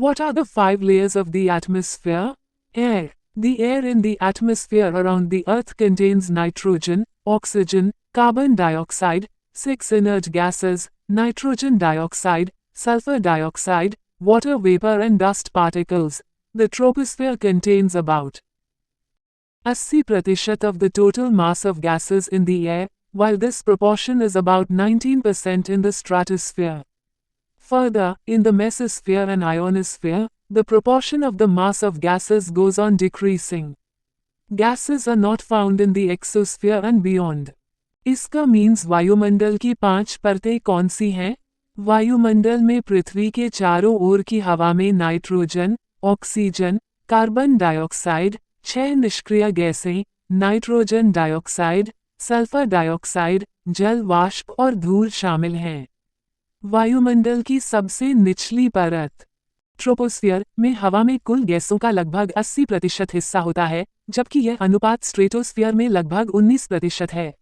What are the 5 layers of the atmosphere? Air. The air in the atmosphere around the Earth contains nitrogen, oxygen, carbon dioxide, 6 inert gases, nitrogen dioxide, sulfur dioxide, water vapor and dust particles. The troposphere contains about 80% of the total mass of gases in the air, while this proportion is about 19% in the stratosphere. Further, in the mesosphere and ionosphere, the proportion of the mass of gases goes on decreasing. Gases are not found in the exosphere and beyond. इसका means वायुमंडल की 5 परतें कौन सी हैं? वायुमंडल में पृथ्वी के चारों ओर की हवा में नाइट्रोजन, ऑक्सीजन, कार्बन डाइऑक्साइड, 6 निष्क्रिय गैसें, नाइट्रोजन डाइऑक्साइड, सल्फर डाइऑक्साइड, जल वाष्प और धूल शामिल हैं। वायुमंडल की सबसे निचली परत ट्रोपोस्फियर में हवा में कुल गैसों का लगभग 80% हिस्सा होता है, जबकि यह अनुपात स्ट्रेटोस्फियर में लगभग 19% है।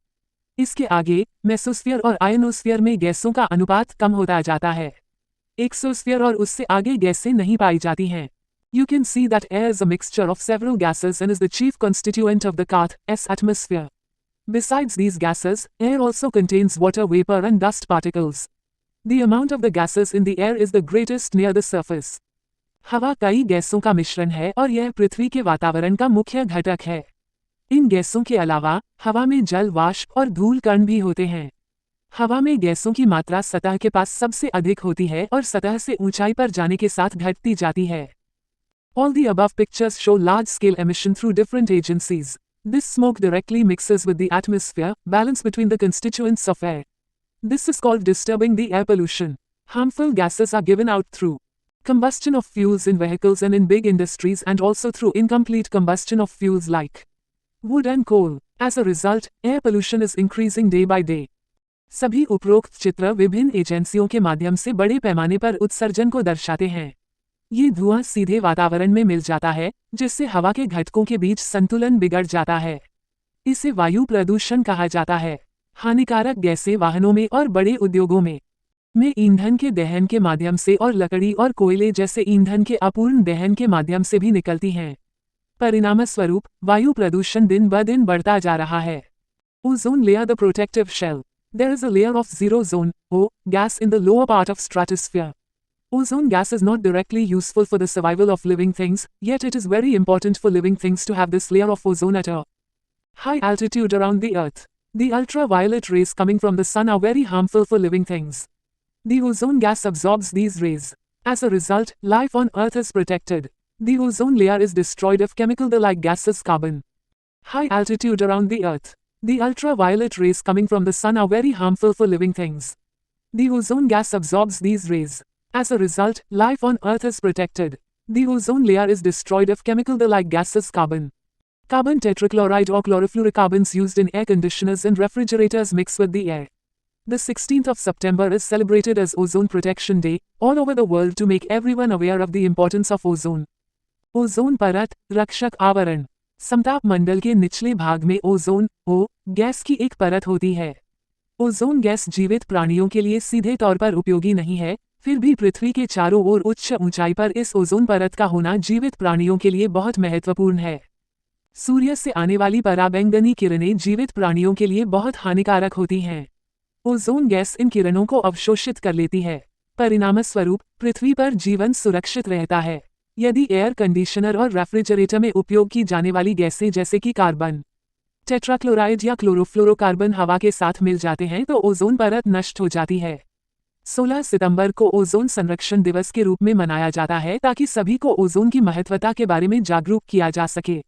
इसके आगे मेसोस्फियर और आयनोस्फियर में गैसों का अनुपात कम होता जाता है। एक्सोस्फियर और उससे आगे गैसें नहीं पाई जाती हैं। You can see that air is a mixture of several gases and is the chief constituent of the Earth's atmosphere. Besides these gases, air also contains water vapor and dust particles. The amount of the gases in the air is the greatest near the surface. हवा कई गैसों का मिश्रण है और यह पृथ्वी के वातावरण का मुख्य घटक है। इन गैसों के अलावा हवा में जल वाष्प और धूल कण भी होते हैं। हवा में गैसों की मात्रा सतह के पास सबसे अधिक होती है और सतह से ऊंचाई पर जाने के साथ घटती जाती है। All the above pictures show large-scale emission through different agencies. This smoke directly mixes with the atmosphere, balance between the constituents of air. This is called disturbing the air pollution. Harmful gases are given out through combustion of fuels in vehicles and in big industries and also through incomplete combustion of fuels like wood and coal. As a result, air pollution is increasing day by day. सभी उपरोक्त चित्र विभिन्न एजेंसियों के माध्यम से बड़े पैमाने पर उत्सर्जन को दर्शाते हैं। ये धुआं सीधे वातावरण में मिल जाता है, जिससे हवा के घटकों के बीच संतुलन बिगड़ जाता है। इसे वायु प्रदूषण कहा जाता है। हानिकारक गैसें वाहनों में और बड़े उद्योगों में ईंधन के दहन के माध्यम से और लकड़ी और कोयले जैसे ईंधन के अपूर्ण दहन के माध्यम से भी निकलती हैं। परिणामस्वरूप वायु प्रदूषण दिन ब दिन बढ़ता जा रहा है। Ozone layer the protective shell. There is a layer of zero zone, O, gas in the lower part of stratosphere. Ozone gas is not directly useful for the survival of living things, yet it is very important for living things to have this layer of ozone at a high altitude around the Earth. The ultraviolet rays coming from the sun are very harmful for living things. The ozone gas absorbs these rays. As a result, life on Earth is protected. The ozone layer is destroyed if chemical-like gases carbon. High altitude around the Earth. The ultraviolet rays coming from the sun are very harmful for living things. The ozone gas absorbs these rays. As a result, life on Earth is protected. The ozone layer is destroyed if chemical-like gases carbon. Carbon tetrachloride or chlorofluorocarbons used in air conditioners and refrigerators mix with the air. The 16th of September is celebrated as Ozone Protection Day, all over the world to make everyone aware of the importance of ozone. Ozone परत, रक्षक आवरण। समताप मंडल के निचले भाग में ozone, ओ, gas की एक परत होती है। ओजोन गैस जीवित प्राणियों के लिए सीधे तौर पर उपयोगी नहीं है, फिर भी पृथ्वी के चारों ओर उच्च ऊंचाई पर इस ओजोन परत का होना जीवित प्राणियों के लिए बहुत महत्वपूर्ण है। सूर्य से आने वाली पराबैंगनी किरणें जीवित प्राणियों के लिए बहुत हानिकारक होती हैं। ओजोन गैस इन किरणों को अवशोषित कर लेती है। परिणामस्वरूप पृथ्वी पर जीवन सुरक्षित रहता है। यदि एयर कंडीशनर और रेफ्रिजरेटर में उपयोग की जाने वाली गैसें जैसे कि कार्बन टेट्राक्लोराइड या क्लोरोफ्लोरोकार्बन हवा के साथ मिल जाते हैं तो ओजोन परत नष्ट हो जाती है। 16 सितंबर को ओजोन संरक्षण दिवस के रूप में मनाया जाता है ताकि सभी को ओजोन की महत्वता के बारे में जागरूक किया जा सके।